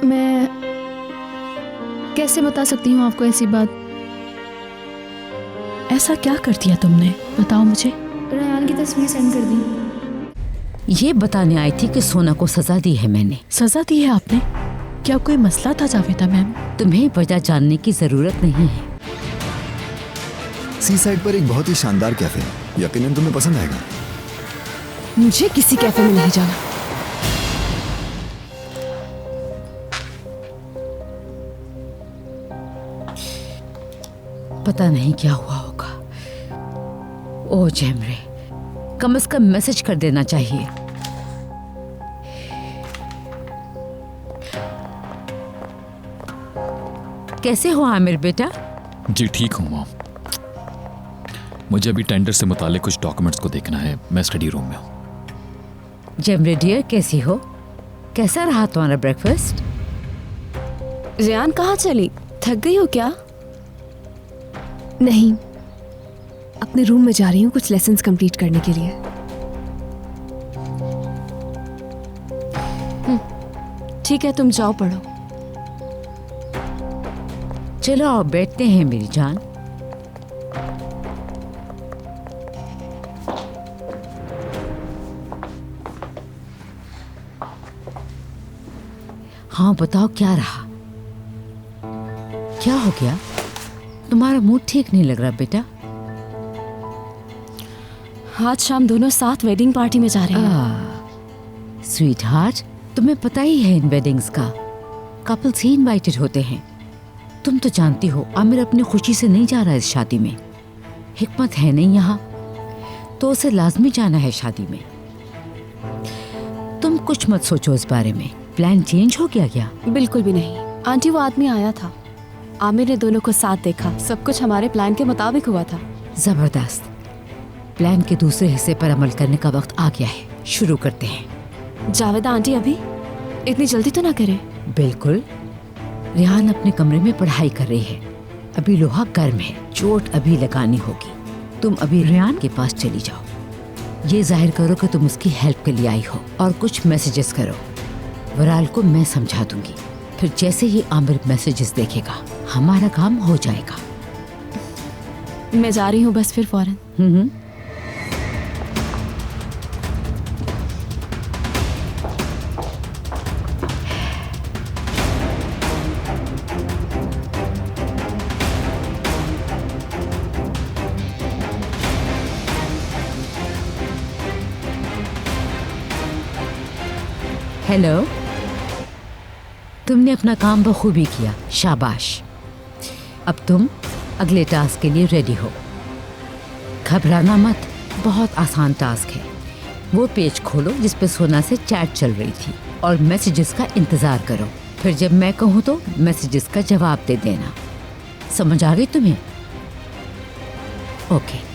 मैं कैसे बता सकती हूँ आपको ऐसी बात? ऐसा क्या कर दिया तुमने, बताओ मुझे। रेहान की तस्वीर सेंड कर दी। ये बताने आई थी कि सोना को सजा दी है मैंने। सजा दी है आपने? क्या कोई मसला था जावेदा मैम? तुम्हें वजह जानने की जरूरत नहीं है। सी साइड पर एक बहुत ही शानदार कैफे है, यकीनन तुम्हें पसंद आएगा। मुझे किसी कैफे में नहीं जाना। पता नहीं क्या हुआ होगा। ओ जैमरे, कम से कम मैसेज कर देना चाहिए। कैसे हो आमिर बेटा? जी ठीक हूँ मॉम। मुझे अभी टेंडर से मुतालिक कुछ डॉक्यूमेंट्स को देखना है। मैं स्टडी रूम में हूँ। जैमरे डियर, कैसी हो? कैसा रहा तुम्हारा ब्रेकफास्ट? रेहान कहाँ चली? थक गई हो क्या? नहीं, अपने रूम में जा रही हूँ कुछ लेसन्स कंप्लीट करने के लिए। ठीक है, तुम जाओ पढ़ो। चलो आओ बैठते हैं मेरी जान। हाँ बताओ, क्या रहा? क्या हो गया? तुम्हारा मूड ठीक नहीं लग रहा बेटा। आज शाम दोनों साथ वेडिंग पार्टी में जा रहे हैं। स्वीट हार्ट, तुम्हें पता ही है इन वेडिंग्स का कपल्स ही इनवाइटेड होते हैं। तुम तो जानती हो आमिर अपनी खुशी से नहीं जा रहा इस शादी में। हिकमत है नहीं यहाँ, तो उसे लाजमी जाना है शादी में। तुम कुछ मत सोचो इस बारे में। प्लान चेंज हो गया क्या? बिल्कुल भी नहीं आंटी, वो आदमी आया था, आमिर ने दोनों को साथ देखा, सब कुछ हमारे प्लान के मुताबिक हुआ था। जबरदस्त। प्लान के दूसरे हिस्से पर अमल करने का वक्त आ गया है। शुरू करते हैं। जावेदा आंटी, अभी इतनी जल्दी तो ना करें। बिल्कुल। रेहान अपने कमरे में पढ़ाई कर रही है। अभी लोहा गर्म है, चोट अभी लगानी होगी। तुम अभी रेहान के पास चली जाओ। ये जाहिर करो कि तुम उसकी हेल्प के लिए आई हो और कुछ मैसेजेस करो। वराल को मैं समझा दूंगी, फिर जैसे ही आमिर मैसेजेस देखेगा हमारा काम हो जाएगा। मैं जा रही हूँ बस, फिर फौरन। हेलो, तुमने अपना काम बखूबी किया, शाबाश। अब तुम अगले टास्क के लिए रेडी हो। घबराना मत, बहुत आसान टास्क है। वो पेज खोलो जिस पे सोना से चैट चल रही थी और मैसेजेस का इंतज़ार करो। फिर जब मैं कहूँ तो मैसेजेस का जवाब दे देना। समझ आ गई तुम्हें? ओके।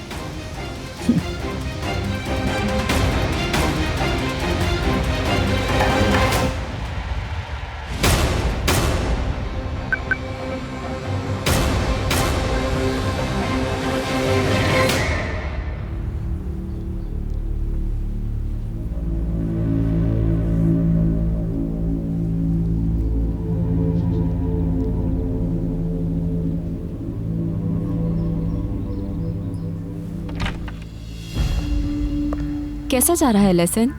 कैसा जा रहा है लेसन?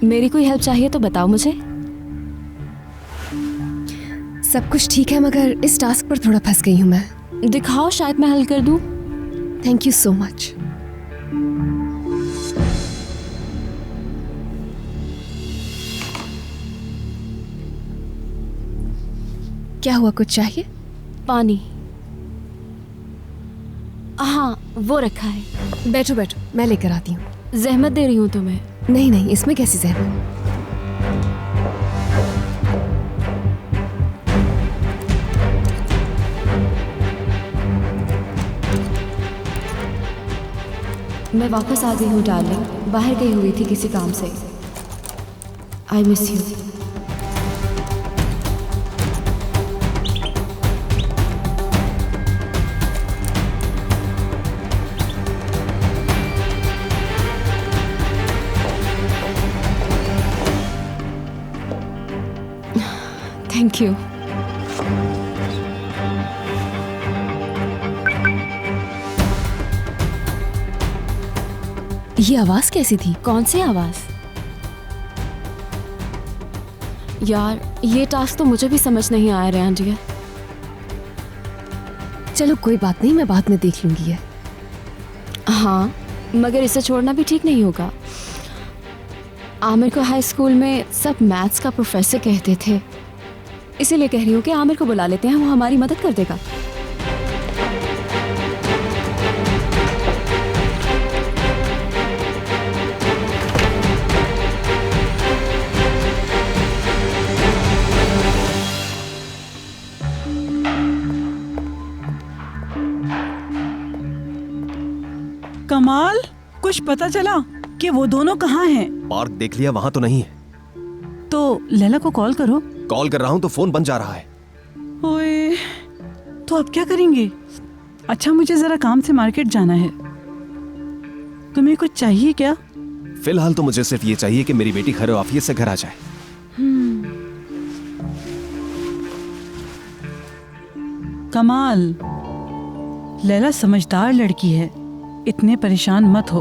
मेरी कोई हेल्प चाहिए तो बताओ मुझे। सब कुछ ठीक है, मगर इस टास्क पर थोड़ा फंस गई हूँ मैं। दिखाओ, शायद मैं हल कर दूं। Thank you so much. क्या हुआ, कुछ चाहिए? पानी। हाँ, वो रखा है। बैठो बैठो, मैं लेकर आती हूँ। जहमत दे रही हूँ तुम्हें। नहीं नहीं, इसमें कैसी जहमत। मैं वापस आ गई हूँ डार्लिंग, बाहर गई हुई थी किसी काम से। I miss you. Thank you. ये आवाज कैसी थी? कौन सी आवाज? यार ये टास्क तो मुझे भी समझ नहीं आया रेहान जी। चलो कोई बात नहीं, मैं बाद में देख लूंगी ये। हाँ मगर इसे छोड़ना भी ठीक नहीं होगा। आमिर को हाई स्कूल में सब मैथ्स का प्रोफेसर कहते थे, इसीलिए कह रही हूँ कि आमिर को बुला लेते हैं, वो हमारी मदद कर देगा। कमाल, कुछ पता चला कि वो दोनों कहाँ हैं? पार्क देख लिया, वहां तो नहीं है। तो लैला को कॉल करो। कॉल कर रहा हूँ तो फोन बंद जा रहा है। ओए, तो अब क्या करेंगे? अच्छा मुझे जरा काम से मार्केट जाना है। तुम्हें कुछ चाहिए क्या? फिलहाल तो मुझे सिर्फ ये चाहिए कि मेरी बेटी खैर आफियत से घर आ जाए। कमाल, लैला समझदार लड़की है, इतने परेशान मत हो।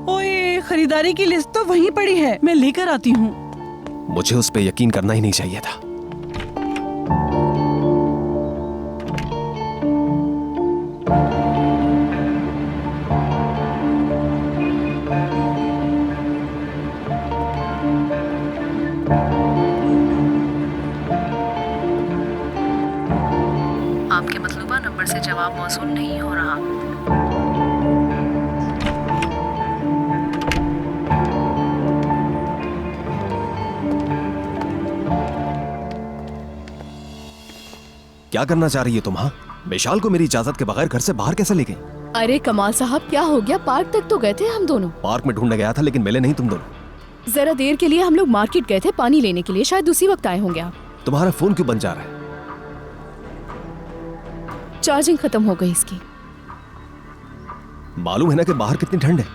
ओए, खरीदारी की लिस्ट तो वहीं पड़ी है, मैं लेकर आती हूँ। मुझे उस पे यकीन करना ही नहीं चाहिए था। आपके मतलूबा नंबर से जवाब मौसूल नहीं हो रहा। क्या करना चाह रही है तुम? हाँ, विशाल को मेरी इजाजत के बगैर घर से बाहर कैसे ले गई? अरे कमाल साहब, क्या हो गया? पार्क तक तो गए थे हम दोनों। पार्क में ढूंढने गया था लेकिन मिले नहीं तुम दोनों। जरा देर के लिए हम लोग मार्केट गए थे पानी लेने के लिए, शायद उसी वक्त आए होंगे आप। तुम्हारा फोन क्यों बंद जा रहा है? चार्जिंग खत्म हो गई इसकी। मालूम है ना कि बाहर कितनी ठंड है।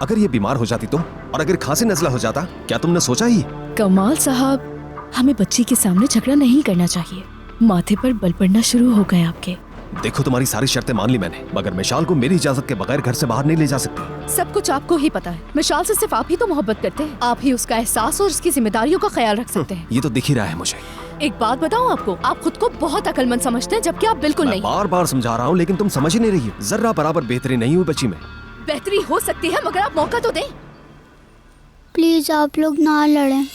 अगर ये बीमार हो जाती तुम, और अगर खांसी नजला हो जाता, क्या तुमने सोचा ही? कमाल साहब, हमें बच्ची के सामने झगड़ा नहीं करना चाहिए। माथे पर बल पड़ना शुरू हो गए आपके। देखो तुम्हारी सारी शर्तें मान ली मैंने, मगर मिशाल को मेरी इजाजत के बगैर घर से बाहर नहीं ले जा सकती। सब कुछ आपको ही पता है। मिशाल से सिर्फ आप ही तो मोहब्बत करते हैं। आप ही उसका एहसास और उसकी जिम्मेदारियों का ख्याल रख सकते हैं। ये तो दिख ही रहा है मुझे। एक बात बताऊं आपको, आप खुद को बहुत अक्लमंद समझते हैं, जबकि आप बिल्कुल नहीं। बार बार समझा रहा हूँ लेकिन तुम समझ ही नहीं रही हो। जरा बराबर बेहतरी नहीं हुई बच्ची में। बेहतरी हो सकती है मगर आप मौका तो दें। प्लीज आप लोग ना लड़ें।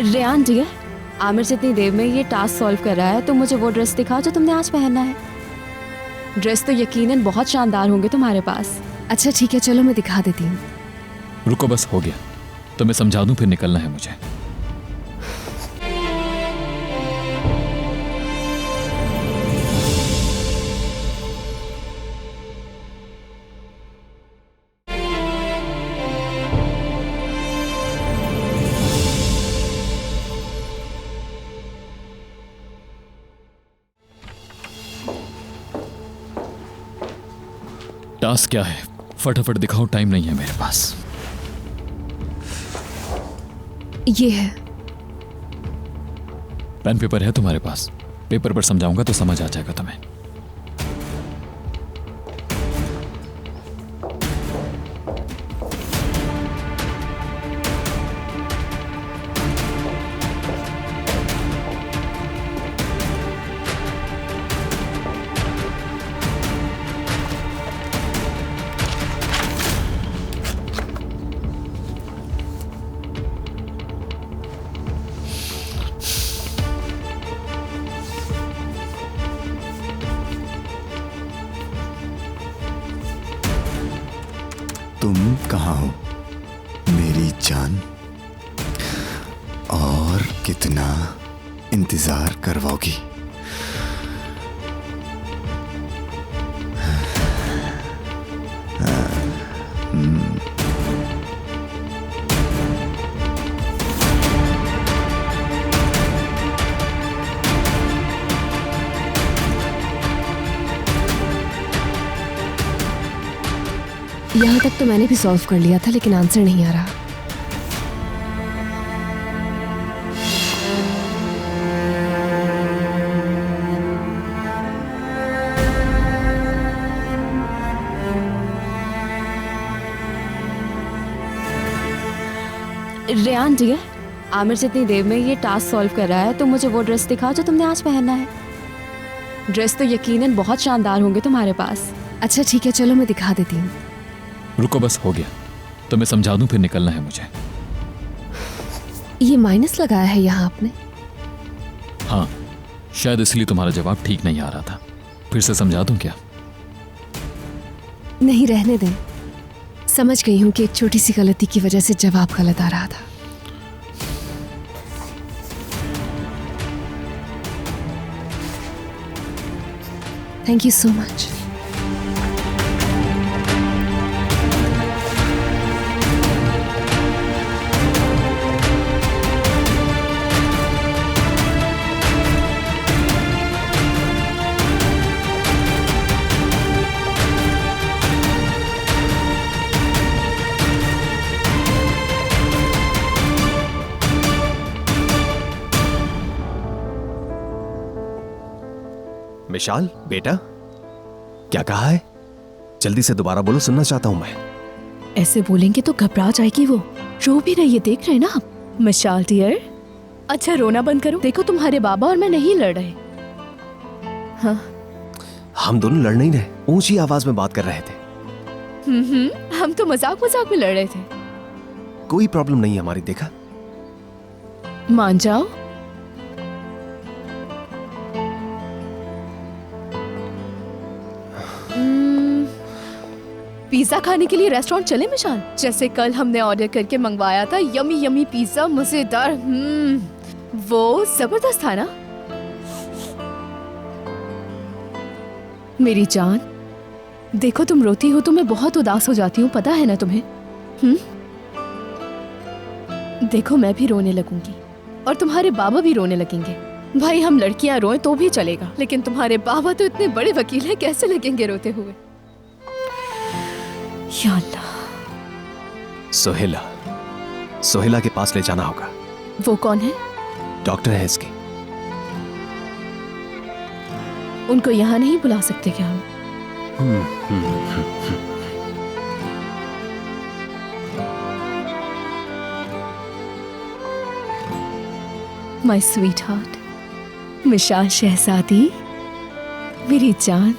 रेहान जी, आमिर जितनी देर में ये टास्क सॉल्व कर रहा है तो मुझे वो ड्रेस दिखाओ जो तुमने आज पहनना है। ड्रेस तो यकीनन बहुत शानदार होंगे तुम्हारे पास। अच्छा ठीक है, चलो मैं दिखा देती हूँ। रुको, बस हो गया। तो मैं समझा दूं, फिर निकलना है मुझे। टास्क क्या है? फटाफट दिखाओ, टाइम नहीं है मेरे पास। ये है। पेन पेपर है तुम्हारे पास? पेपर पर समझाऊंगा तो समझ आ जाएगा तुम्हें। तुम कहाँ हो मेरी जान? और कितना इंतजार करवाओगी? यहाँ तक तो मैंने भी सॉल्व कर लिया था, लेकिन आंसर नहीं आ रहा। रेयान डियर, आमिर जितनी देर में ये टास्क सॉल्व कर रहा है तो मुझे वो ड्रेस दिखाओ जो तुमने आज पहनना है। ड्रेस तो यकीनन बहुत शानदार होंगे तुम्हारे पास। अच्छा ठीक है, चलो मैं दिखा देती हूँ। रुको, बस हो गया। तो मैं समझा दूं, फिर निकलना है मुझे। ये माइनस लगाया है यहाँ आपने? हाँ, शायद इसलिए तुम्हारा जवाब ठीक नहीं आ रहा था। फिर से समझा दूं क्या? नहीं, रहने दें। समझ गई हूँ कि एक छोटी सी गलती की वजह से जवाब गलत आ रहा था। Thank you so much. Vishal बेटा, क्या कहा है? जल्दी से दोबारा बोलो, सुनना चाहता हूं मैं। ऐसे बोलेंगे तो घबरा जाएगी वो। रो भी रही है, देख रहे ना आप। मिशाल डियर, अच्छा रोना बंद करो। देखो तुम्हारे बाबा और मैं नहीं लड़ रहे। हाँ, हम दोनों लड़ नहीं रहे, ऊंची आवाज में बात कर रहे थे। हम तो मजाक मजाक में लड़ रहे थे। कोई प्रॉब्लम नहीं है हमारी, देखा? मान जाओ। पिज्जा खाने के लिए रेस्टोरेंट चले मिशाल? जैसे कल हमने ऑर्डर करके मंगवाया था, यमी यमी पिज्जा, मजेदार। वो जबरदस्त था ना? मेरी जान, देखो तुम रोती हो तो मैं बहुत उदास हो जाती हूँ, पता है ना तुम्हें? देखो मैं भी रोने लगूंगी और तुम्हारे बाबा भी रोने लगेंगे। भाई हम लड़कियां रोएं तो भी चलेगा, लेकिन तुम्हारे बाबा तो इतने बड़े वकील हैं, कैसे लगेंगे रोते हुए? या अल्लाह। सोहेला, सोहेला के पास ले जाना होगा। वो कौन है? डॉक्टर है इसकी। उनको यहाँ नहीं बुला सकते क्या हम? माय स्वीट हार्ट, मिशाल शहजादी, मेरी जान।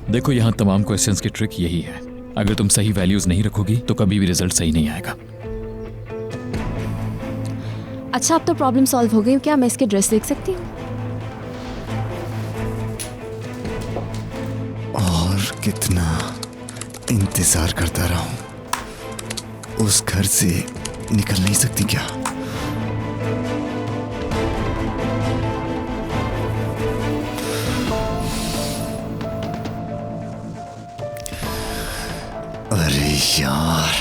देखो, यहाँ तमाम क्वेश्चंस की ट्रिक यही है। अगर तुम सही वैल्यूज नहीं रखोगी तो कभी भी रिजल्ट सही नहीं आएगा। अच्छा, अब तो प्रॉब्लम सॉल्व हो गई। क्या मैं इसकी ड्रेस देख सकती हूँ? और कितना इंतजार करता रहूं? उस घर से निकल नहीं सकती क्या? अरे यार,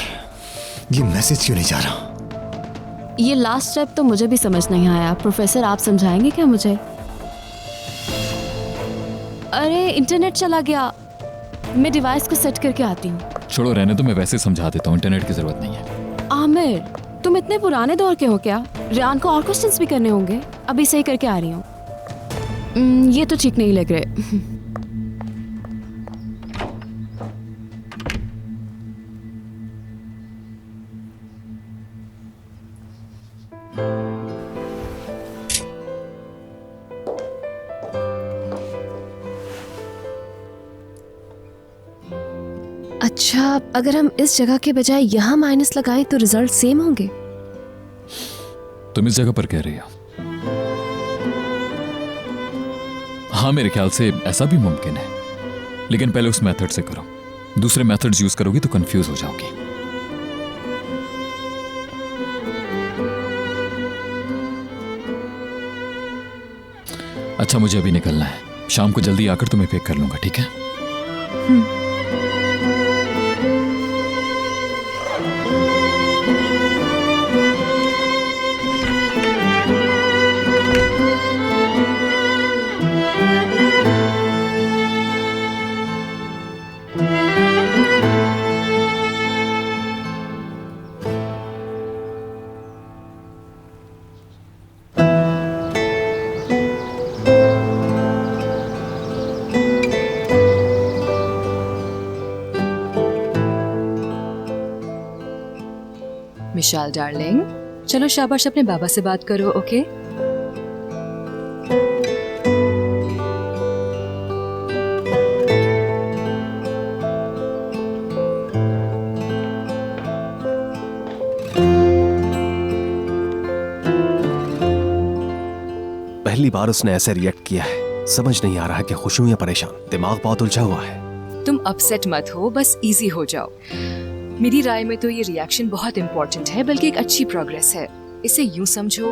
ये मैसेज क्यों नहीं जा रहा? ये लास्ट स्टेप तो मुझे भी समझ नहीं आया। प्रोफेसर, आप समझाएंगे क्या मुझे? अरे इंटरनेट चला गया, मैं डिवाइस को सेट करके आती हूँ। छोड़ो, रहने दो, मैं वैसे समझा देता हूँ, इंटरनेट की जरूरत नहीं है। आमिर, तुम इतने पुराने दौर के हो क्या? रेयान को और क्वेश्चंस भी करने होंगे। अभी सही करके आ रही हूँ। ये तो ठीक नहीं लग रहे। अच्छा, अगर हम इस जगह के बजाय यहाँ माइनस लगाएं तो रिजल्ट सेम होंगे? तुम इस जगह पर कह रही हो? हाँ, मेरे ख्याल से ऐसा भी मुमकिन है, लेकिन पहले उस मेथड से करो। दूसरे मेथड्स यूज करोगी तो कंफ्यूज हो जाओगी। अच्छा, मुझे अभी निकलना है। शाम को जल्दी आकर तुम्हें पिक कर लूंगा, ठीक है? मिशाल डार्लिंग, चलो शाबाश अपने बाबा से बात करो, ओके? पहली बार उसने ऐसे रिएक्ट किया है। समझ नहीं आ रहा कि खुश हूं या परेशान। दिमाग बहुत उलझा हुआ है। तुम अपसेट मत हो, बस इजी हो जाओ। मेरी राय में तो ये रिएक्शन बहुत इंपॉर्टेंट है, बल्कि एक अच्छी प्रोग्रेस है। इसे यूं समझो,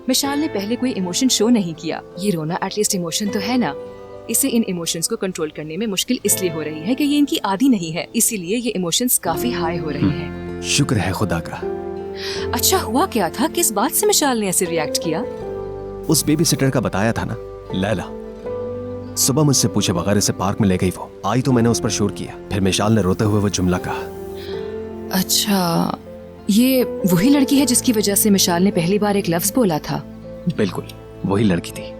मिशाल ने पहले कोई इमोशन शो नहीं किया। ये रोना एटलीस्ट इमोशन तो है ना। इसे इन इमोशंस को कंट्रोल करने में मुश्किल इसलिए हो रही है कि ये इनकी आदी नहीं है, इसीलिए ये इमोशंस काफी हाई हो रही हैं। शुक्र है खुदा का। अच्छा, हुआ क्या था? किस बात से मिशाल ने ऐसे रिएक्ट किया? उस बेबी सिटर का बताया था ना, लैला। सुबह मुझसे पूछे बगैर इसे पार्क में ले गई। वो आई तो मैंने उस पर शोर किया। फिर मिशाल ने रोते हुए वो जुमला कहा। अच्छा, ये वही लड़की है जिसकी वजह से मिशाल ने पहली बार एक लफ्ज बोला था? बिल्कुल, वही लड़की थी।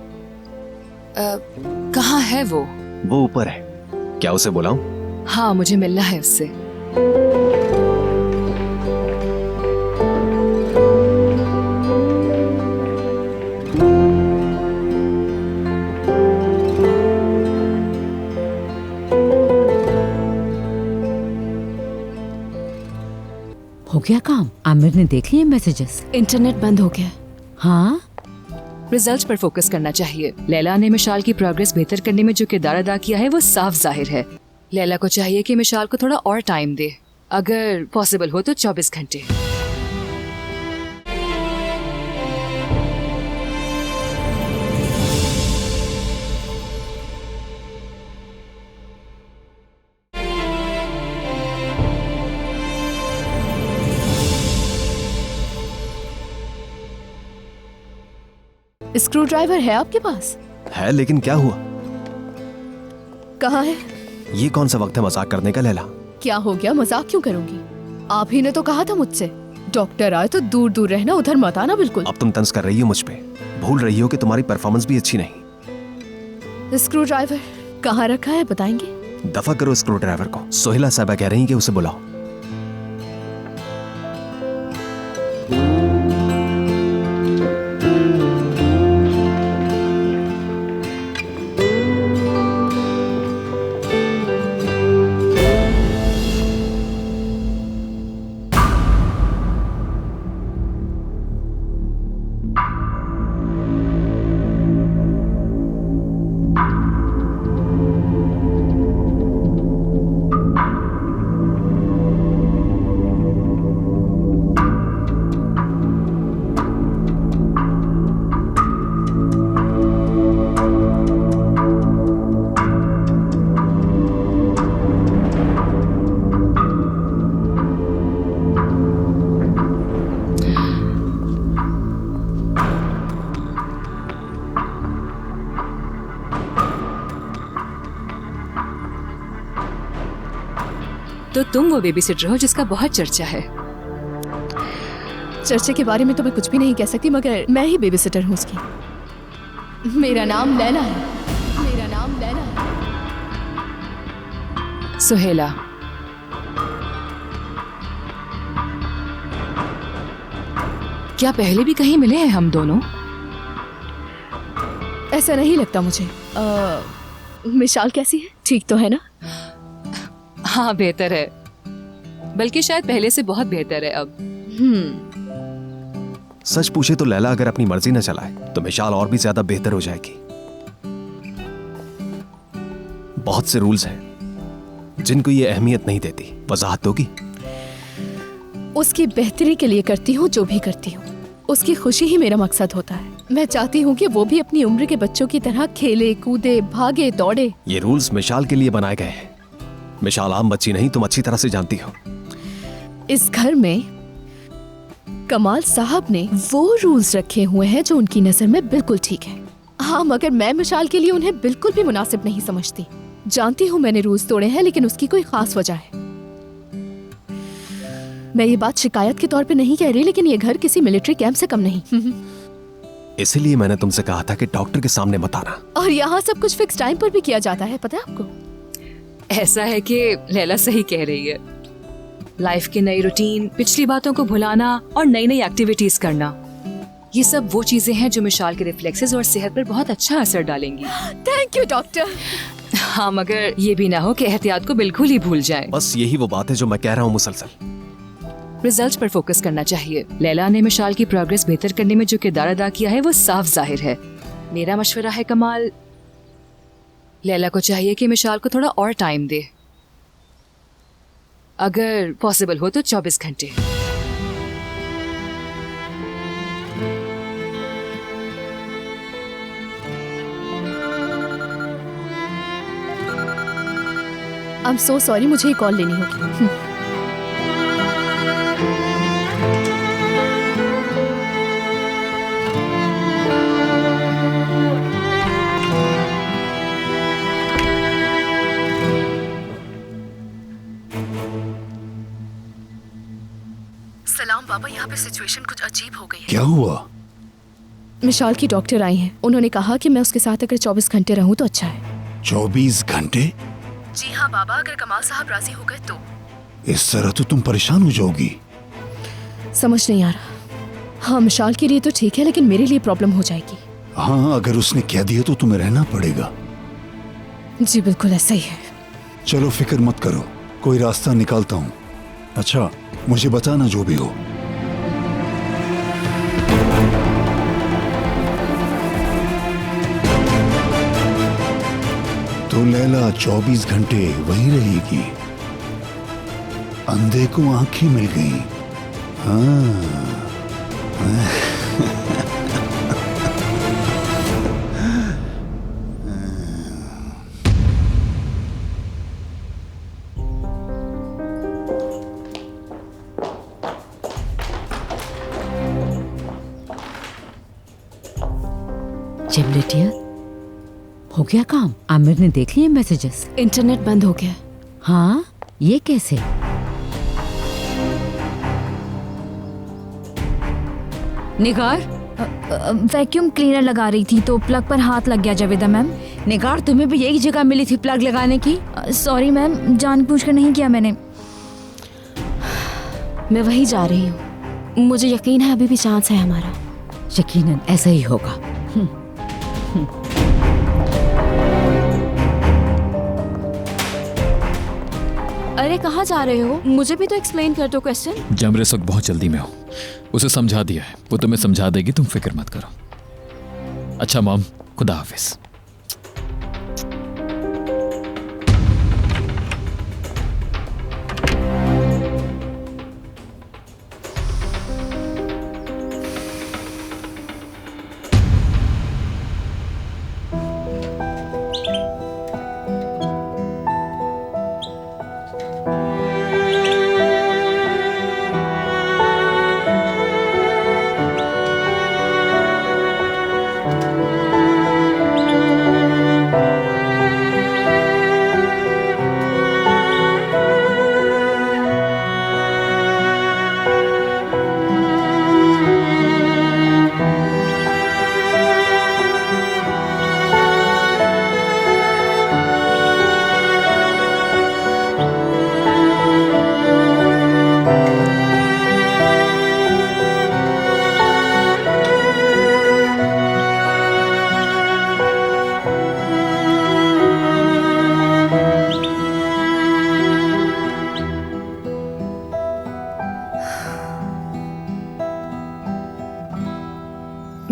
कहाँ है वो? वो ऊपर है। क्या उसे बुलाऊं? हाँ, मुझे मिलना है उससे। हो गया काम? आमिर ने देख लिए मैसेजेस? इंटरनेट बंद हो गया। हाँ, रिजल्ट्स पर फोकस करना चाहिए। लैला ने मिशाल की प्रोग्रेस बेहतर करने में जो किरदार अदा किया है वो साफ जाहिर है। लैला को चाहिए कि मिशाल को थोड़ा और टाइम दे, अगर पॉसिबल हो तो 24 घंटे। स्क्रू ड्राइवर है आपके पास? है, लेकिन क्या हुआ? कहाँ है? ये कौन सा वक्त है मजाक करने का लैला? क्या हो गया? मजाक क्यों करूंगी? आप ही ने तो कहा था मुझसे, डॉक्टर आए तो दूर दूर रहना, उधर मत आना बिल्कुल। अब तुम तंज कर रही हो मुझ पे। भूल रही हो कि तुम्हारी परफॉर्मेंस भी अच्छी नहीं। स्क्रू ड्राइवर कहाँ रखा है बताएंगे? दफा करो स्क्रू ड्राइवर को। सोहेला साहबा कह रही हैं कि उसे बुलाओ। तो तुम वो बेबी सिटर हो जिसका बहुत चर्चा है। चर्चे के बारे में तो मैं कुछ भी नहीं कह सकती, मगर मैं ही बेबी सिटर हूँ उसकी। मेरा नाम लैला है। मेरा नाम लैला है। सोहेला, क्या पहले भी कहीं मिले हैं हम दोनों? ऐसा नहीं लगता मुझे। मिशाल कैसी है? ठीक तो है ना? हाँ, बेहतर है, बल्कि शायद पहले से बहुत बेहतर है अब। सच पूछे तो लैला अगर अपनी मर्जी न चलाए तो मिशाल और भी ज्यादा बेहतर हो जाएगी। बहुत से रूल्स हैं जिनको ये अहमियत नहीं देती। वजाहत होगी? उसकी बेहतरी के लिए करती हूँ जो भी करती हूँ। उसकी खुशी ही मेरा मकसद होता है। मैं चाहती हूँ कि वो भी अपनी उम्र के बच्चों की तरह खेले, कूदे, भागे, दौड़े। ये रूल्स मिशाल के लिए बनाए गए हैं। मिशाल आम बच्ची नहीं, तुम अच्छी तरह से जानती हो। इस घर में कमाल साहब ने वो रूल्स रखे हुए हैं जो उनकी नजर में बिल्कुल ठीक है। हाँ, मगर मैं मिशाल के लिए उन्हें बिल्कुल भी मुनासिब नहीं समझती। जानती हूँ मैंने रूल्स तोड़े हैं, लेकिन उसकी कोई खास वजह है। मैं ये बात शिकायत के तौर पे नहीं कह रही, लेकिन ये घर किसी मिलिट्री कैंप से कम नहीं। इसीलिए मैंने तुमसे कहा था कि डॉक्टर के सामने मत आना। और यहाँ सब कुछ फिक्स टाइम पर भी किया जाता है, पता है आपको? ऐसा है कि लैला सही कह रही है। लाइफ की नई रूटीन, पिछली बातों को भुलाना और नई नई एक्टिविटीज करना, ये सब वो चीजें हैं जो मिशाल के रिफ्लेक्सेस और सेहत पर बहुत अच्छा असर डालेंगी। Thank you doctor. हाँ, मगर ये भी ना हो कि एहतियात को बिल्कुल ही भूल जाए। बस यही वो बात है जो मैं कह रहा हूँ मुसलसल। रिजल्ट पर फोकस करना चाहिए। लैला ने मिशाल की प्रोग्रेस बेहतर करने में जो किरदार अदा किया है वो साफ जाहिर है। मेरा मशवरा है कमाल, लैला को चाहिए कि मिशाल को थोड़ा और टाइम दे, अगर पॉसिबल हो तो 24 घंटे। आई एम सो सॉरी, मुझे एक कॉल लेनी होगी। सलाम बाबा, यहाँ पे सिचुएशन कुछ अजीब हो गई है। क्या हुआ? मिशाल की डॉक्टर आई हैं। उन्होंने कहा कि मैं उसके साथ अगर 24 घंटे रहूं तो अच्छा है। 24 घंटे? जी हाँ बाबा, अगर कमाल साहब राजी हो गए तो। इस तरह तो तुम परेशान हो जाओगी। समझ नहीं आ रहा। हाँ, मिशाल के लिए तो ठीक है, लेकिन मेरे लिए प्रॉब्लम हो जाएगी। हाँ, अगर उसने कह दिया तो तुम्हें रहना पड़ेगा। जी बिल्कुल ऐसा ही है। चलो फिक्र मत करो, कोई रास्ता निकालता हूँ। अच्छा, मुझे बताना जो भी हो। तो लैला 24 घंटे वहीं रहेगी। अंधे को आंखें मिल गई। हाँ। चिमले डियर, हो गया काम? आमिर ने देख लिए मैसेजेस? इंटरनेट बंद हो गया। हाँ, ये कैसे? निगार, वैक्यूम क्लीनर लगा रही थी तो प्लग पर हाथ लग गया जावेदा मैम। निगार, तुम्हें भी यही जगह मिली थी प्लग लगाने की? सॉरी मैम, जानबूझकर नहीं किया मैंने। मैं वही जा रही हूँ। मुझे यकीन है अभी भी चांस है हमारा। यकीनन ऐसा ही होगा। अरे कहाँ जा रहे हो? मुझे भी तो एक्सप्लेन कर दो क्वेश्चन। जमर इस वक्त बहुत जल्दी में हो, उसे समझा दिया है, वो तुम्हें समझा देगी, तुम फिक्र मत करो। अच्छा मॉम, खुदा हाफिज।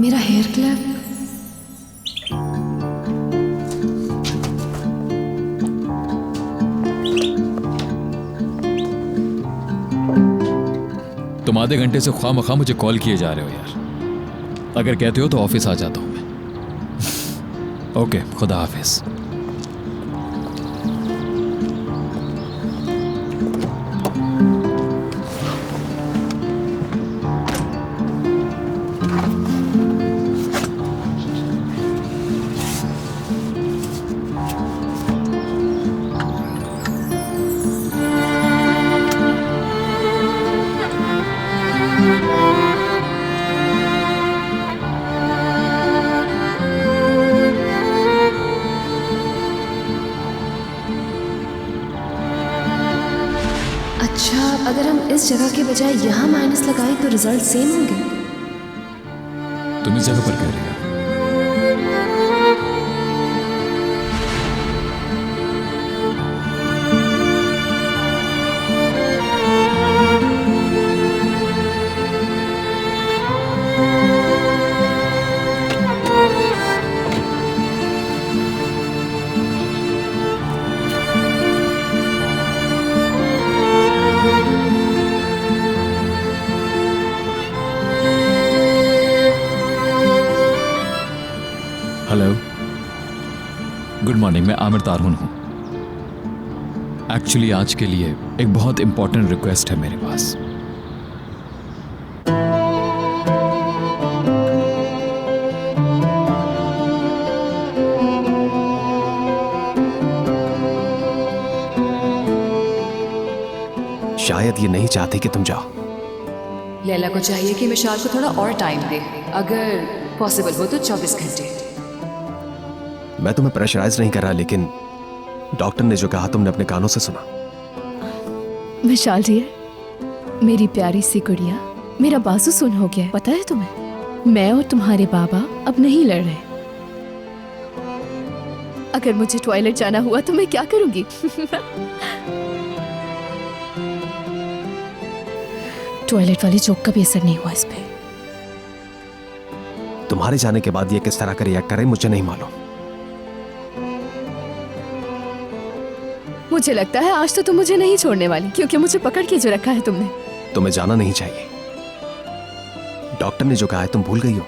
मेरा हेयर क्लिप। तुम आधे घंटे से ख्वामख्वाह मुझे कॉल किए जा रहे हो यार। अगर कहते हो तो ऑफिस आ जाता हूं मैं। ओके, खुदा हाफिज। अच्छा, अगर हम इस जगह के बजाय यहाँ माइनस लगाएं तो रिजल्ट सेम होंगे। तुम इस जगह पर कह रही हो? Hello, good morning. मैं आमिर तारहुन हूं। एक्चुअली आज के लिए एक बहुत इंपॉर्टेंट रिक्वेस्ट है मेरे पास। शायद ये नहीं चाहती कि तुम जाओ। लैला को चाहिए कि मिशाल को थोड़ा और टाइम दे, अगर पॉसिबल हो तो 24 घंटे। मैं तुम्हें प्रेशराइज नहीं कर रहा, लेकिन डॉक्टर ने जो कहा तुमने अपने कानों से सुना। विशाल जी, मेरी प्यारी सी गुड़िया, मेरा बाजू सुन हो गया है, पता है तुम्हें? मैं और तुम्हारे बाबा अब नहीं लड़ रहे। अगर मुझे टॉयलेट जाना हुआ तो मैं क्या करूंगी? टॉयलेट वाली जोक का भी असर नहीं हुआ इस पे। तुम्हारे जाने के बाद ये किस तरह का रिएक्ट करे मुझे नहीं मालूम। मुझे लगता है आज तो तुम मुझे नहीं छोड़ने वाली, क्योंकि मुझे पकड़ के जो रखा है तुमने। तुम्हें जाना नहीं चाहिए। डॉक्टर ने जो कहा है तुम भूल गई हो।